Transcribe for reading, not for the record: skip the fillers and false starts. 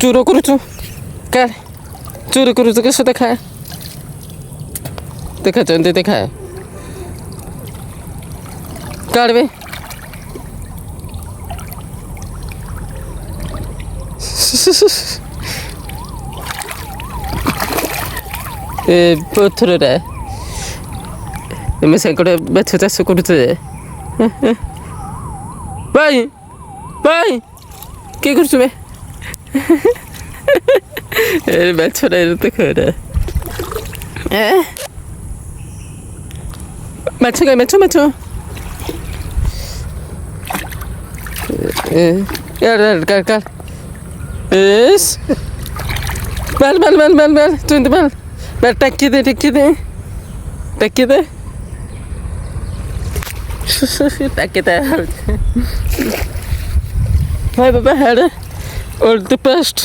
चुरो करूचु काढ चोरी करूचं कसं देखा देखायचं ते देखा काढ बे ए ପଥରଟା ଏମେ ସେଙ୍କଟେ ମାଛ ଚାଷ କରୁଛେ ଭାଇ ଭାଇ କିଏ କରୁଛୁ ବେ ଏ ମାଛଟା ଦେଖ ଏଟା ମାଛ କାଇଁ ମାଛ ମାଛ କାଢ କାଢ ଏସ୍ ବାଲ ବାଲ ବାଲ ବାଲ ବାଲ ତୁନ୍ତି ବାଲ ବାଲ ଟାକି ଦେ ଟାକି ଦେ ଟାକି ଦେ ଟାକି ଦେ ଭାଇ ବାବା ହାଡେ all the best